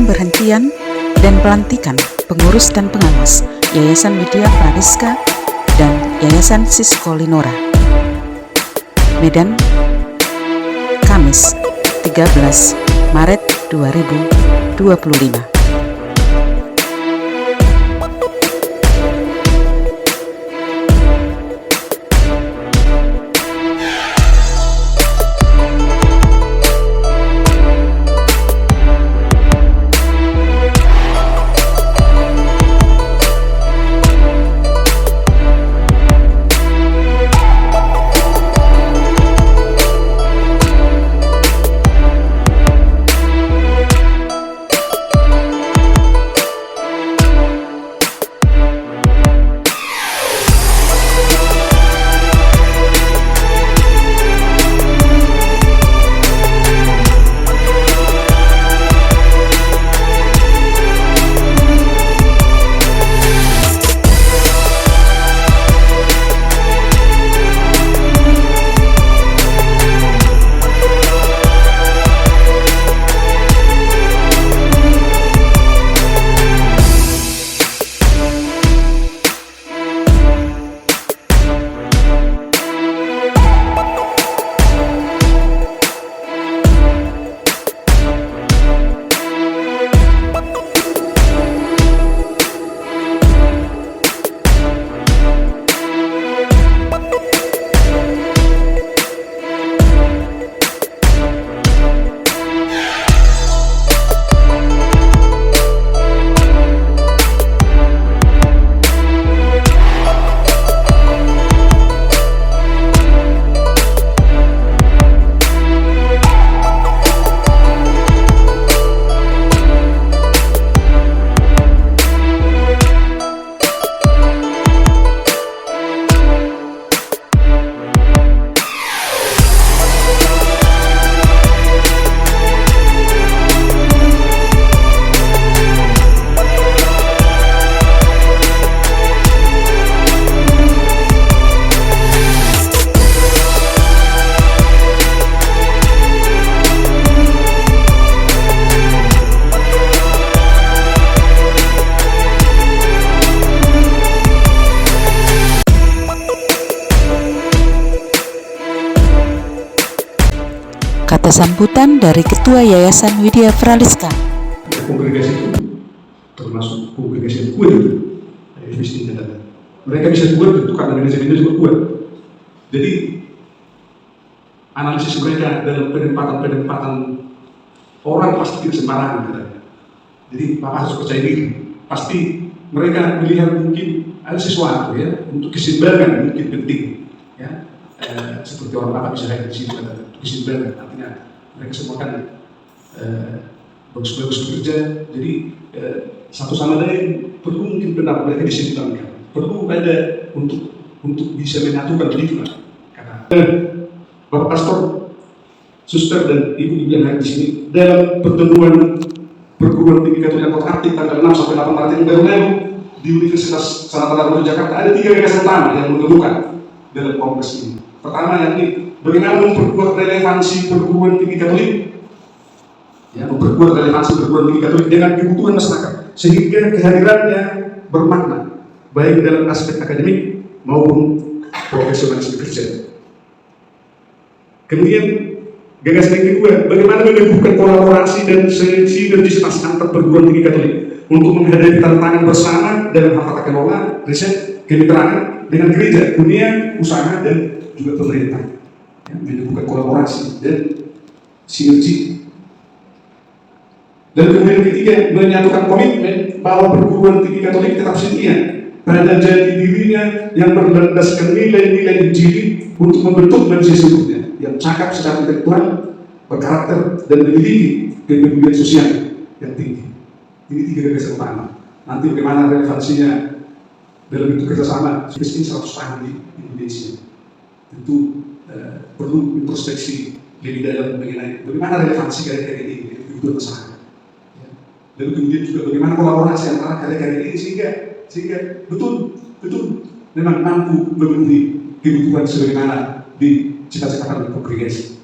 pemberhentian dan pelantikan pengurus dan pengawas Yayasan Widya Fradiska dan Yayasan Sisko Linora. Medan, Kamis 13 Maret 2025. Kata sambutan dari Ketua Yayasan Widya Fradiska. Kongregasi itu termasuk kongregasi yang kuat itu, mereka bisa kuat itu karena manajemennya juga kuat. Jadi analisis mereka dalam penempatan orang pasti tidak sembarangan katanya. Jadi Bapak harus percaya diri. Pasti mereka melihat mungkin ada sesuatu ya untuk keseimbangan mungkin penting ya. Seperti orang Bapak bisa lihat di sini keseimbangan, artinya mereka semua kan bagus-bagus bekerja, jadi satu sama lain perlu mungkin benar mereka diseimbangkan, perlu ada untuk bisa menyatukan begitu lah. Karena Bapak Pastor, Suster dan Ibu yang hadir di sini dalam pertemuan perguruan tinggi Katolik Kota Aktif tanggal 6 sampai 8 Maret yang baru lalu di Universitas Sanata Baru Jakarta ada 3 gagasan utama yang mengemuka dalam kongres ini. Pertama yakni bagaimana memperkuat relevansi perguruan tinggi Katolik, ya, memperkuat relevansi perguruan tinggi Katolik dengan kebutuhan masyarakat sehingga kehadirannya bermakna baik dalam aspek akademik maupun profesionalisme kerja. Kemudian gagasan yang kedua, bagaimana menumbuhkan kolaborasi dan sinergisitas antar perguruan tinggi Katolik untuk menghadapi tantangan bersama dalam hal tata kelola, riset, kemitraan dengan gereja, dunia, usaha dan juga pemerintah, ya, menumbuhkan kolaborasi dan sinergi. Dan kemudian ketiga, menyatukan komitmen bahwa perguruan tinggi Katolik tetap setia pada jati dirinya yang berlandaskan nilai-nilai Injil untuk membentuk manusia seutuhnya yang cakap secara intelektual, berkarakter dan memiliki kepedulian sosial yang tinggi. Ini 3 gagasan utama. Nanti bagaimana relevansinya dalam bentuk kerjasama ini 100 tahun di Indonesia. Tentu perlu introspeksi lebih dalam mengenai bagaimana relevansi karya-karya ini dengan kebutuhan masyarakat. Ya. Dan kemudian juga bagaimana kolaborasi antara karya-karya ini sehingga betul memang mampu memenuhi kebutuhan sebagaimana dicita-citakan oleh kongregasi.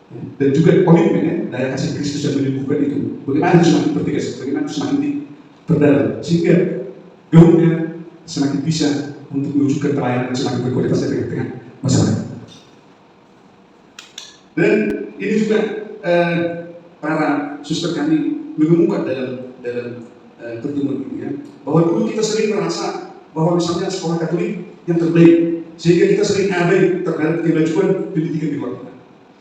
dan juga komitmen ya, daya kasih Kristus yang menyembuhkan itu. Bagaimana itu semakin bertegas, bagaimana itu semakin berdalam, sehingga gaungnya semakin bisa untuk mewujudkan pelayanan yang semakin berkualitas di tengah masyarakat. Dan ini juga para suster kami mengemuka dalam pertemuan ini ya, bahwa dulu kita sering merasa bahwa misalnya sekolah Katolik yang terbaik, sehingga kita sering abai terhadap kemajuan pendidikan di luar kita.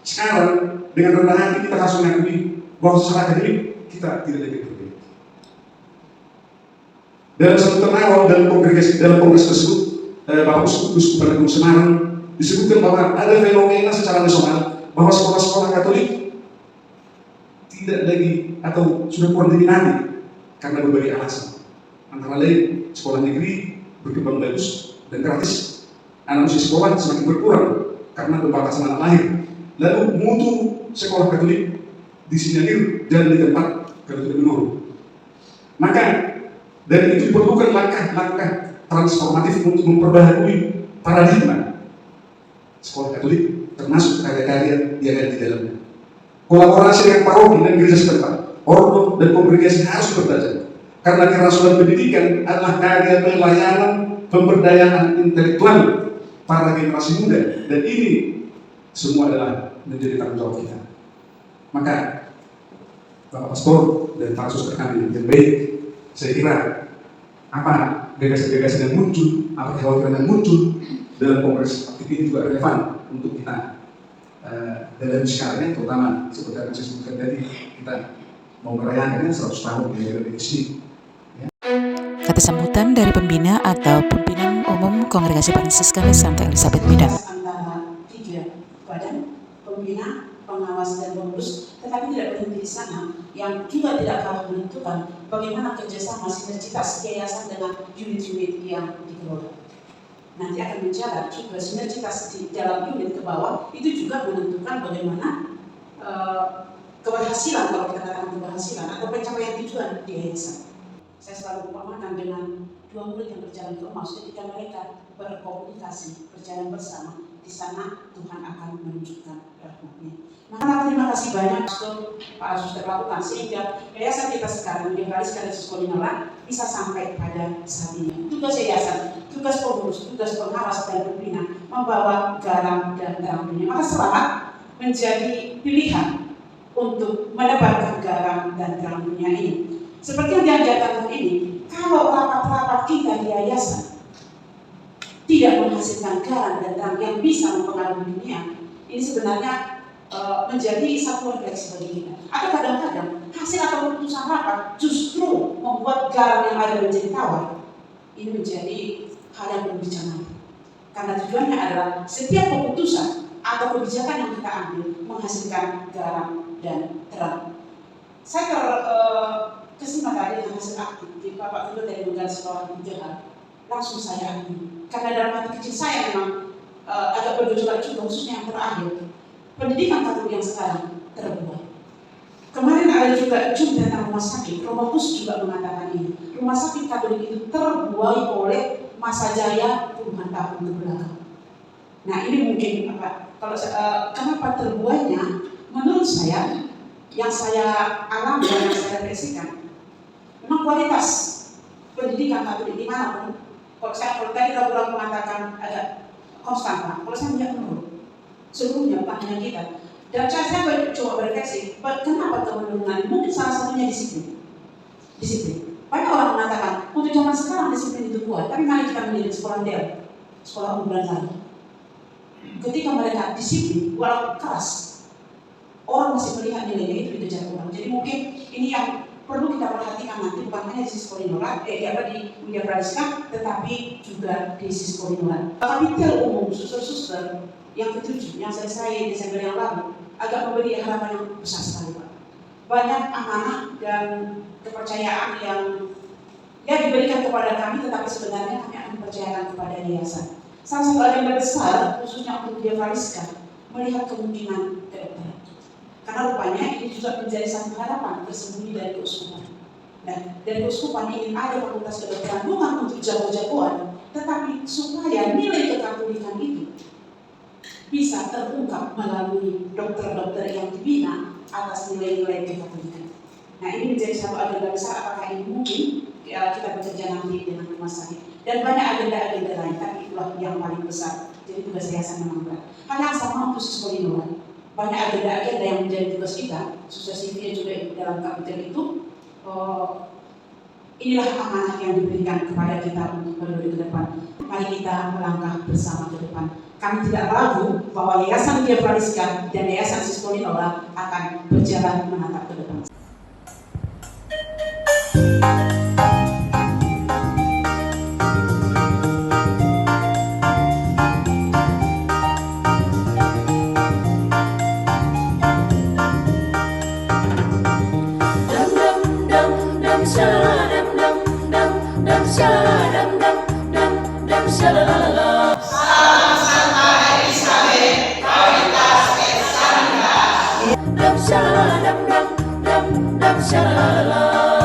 Sekarang dengan rendah hati kita harus mengakui bahwa secara akademik kita tidak lagi terbaik. Dalam satu ternawal dalam kongres tersebut, Bapak Uskup Agung Semarang disebutkan bahwa ada fenomena secara nasional bahwa sekolah-sekolah Katolik tidak lagi atau sudah kurang diminati karena berbagai alasan. Antara lain sekolah negeri berkembang bagus dan gratis, anak usia sekolah semakin berkurang karena pembatasan anak lahir. Lalu mutu sekolah Katolik disinyalir dan di tempat kalau tidak menurun. Maka dari itu diperlukan langkah-langkah transformatif untuk memperbaharui paradigma sekolah Katolik, termasuk karya-karya yang ada di dalamnya. Kolaborasi dengan paroki dan gereja setempat, ordo dan kongregasi harus bertajam, karena kerasulan pendidikan adalah karya pelayanan pemberdayaan intelektual para generasi muda, dan ini semua adalah menjadi tanggung jawab kita. Maka Bapak Pastor dan para suster kami yang baik, saya kira apa gagasan-gagasan yang muncul, apa kekhawatiran yang muncul dalam kongres aktif ini juga relevan untuk kita dalam sekarang, terutama seperti yang saya sebutkan tadi, kita mau merayakannya 100 tahun di Indonesia. Kata sambutan dari pembina atau pimpinan umum Kongregasi Fransiskan Santa Elizabeth Medan. Antara 3 badan, pembina, pengawas, dan pengurus, tetapi tidak berhenti di sana, yang juga tidak kalah menentukan bagaimana kerjasama sinergitas yayasan dengan unit-unit yang dikelola. Nanti akan menjalar juga sinergitas di dalam unit ke bawah, itu juga menentukan bagaimana keberhasilan, kalau kita katakan keberhasilan atau pencapaian tujuan di yayasan. Saya selalu umpamakan dengan 2 murid yang berjalan ke Emmaus, ketika mereka berkomunikasi, berjalan bersama, di sana Tuhan akan menunjukkan rahmat-Nya. Maka terima kasih banyak Pak Suster lakukan sehingga yayasan kita sekarang di Fransiskan Sekolah bisa sampai pada saat ini. Tugas yayasan, tugas pengurus, tugas pengawas dan pembina membawa garam dan terang dunia. Maka selamat menjadi pilihan untuk menebarkan garam dan terang dunia ini. Seperti yang diajarkan ini, kalau rapat-rapat kita di yayasan tidak menghasilkan garam dan terang yang bisa mempengaruhi dunia, ini sebenarnya menjadi satu refleksi bagi kita. Atau kadang-kadang hasil atau keputusan rapat justru membuat garam yang ada menjadi tawar. Ini menjadi hal yang perlu dicermati. Karena tujuannya adalah setiap keputusan atau kebijakan yang kita ambil menghasilkan garam dan terang. Saya kesima tadi dengan hasil aktif di Bapak Guru dari Lembaga Sekolah di Jakarta, langsung saya ambil. Karena dalam hati kecil saya memang agak bergejolak juga, khususnya yang terakhir. Pendidikan Katolik yang sekarang terbuai. Kemarin ada juga Jum tentang rumah sakit. Romokus juga mengatakan ini. Rumah sakit Katolik itu terbuai oleh masa jaya puluhan tahun kebelakang. Nah ini mungkin apa? Kalau kenapa terbuainya? Menurut saya, yang saya alami dan yang saya refleksikan, memang kualitas pendidikan Katolik dimanapun. Kalau tadi Rabu mengatakan ada konstan, Pak. Kalau saya melihat menurun. Sebelumnya bukan hanya kita. Dan saya coba berefleksi, kenapa kemenurunan? Mungkin salah satunya disiplin. Banyak orang mengatakan, untuk zaman sekarang disiplin itu kuat, tapi mari kita mendidik sekolah Del, sekolah unggulan lagi. Ketika mereka disiplin, walaupun keras, orang masih melihat nilainya itu dikejar orang. Jadi mungkin ini yang perlu kita perhatikan nanti, bukan hanya di sisi Kolinoran, di Media Fransiskan, tetapi juga di sisi Kolinoran. Kapitel umum suster-suster yang ke-7 yang selesai Desember yang lalu agak memberi harapan yang besar sekali, Pak. Banyak amanah dan kepercayaan yang diberikan kepada kami, tetapi sebenarnya kami akan percayakan kepada yayasan. Salah satu agenda besar khususnya untuk Media Fransiskan melihat kemungkinan ke depan. Karena rupanya ini juga menjadi satu harapan tersembunyi dari keuskupan. Dan dari keuskupan ingin ada fakultas kedokteran bukan untuk jago-jagoan, tetapi supaya nilai kekatolikan itu bisa terungkap melalui dokter-dokter yang dibina atas nilai-nilai kekatolikan. Nah, ini menjadi satu agenda besar. Apakah ini mungkin kita bekerja nanti dengan rumah sakit dan banyak agenda-agenda lain, tapi itulah yang paling besar. Jadi tugas yayasan memang berat. Hal yang sama untuk Siskolinola. Banyak agenda-agenda yang menjadi tugas kita. Suksesifnya juga dalam kapitel itu. Inilah amanah yang diberikan kepada kita untuk periode ke depan. Mari kita melangkah bersama ke depan. Kami tidak ragu bahwa Yayasan Widya Fradiska dan Yayasan Siskolinola akan berjalan menatap ke depan. Shalala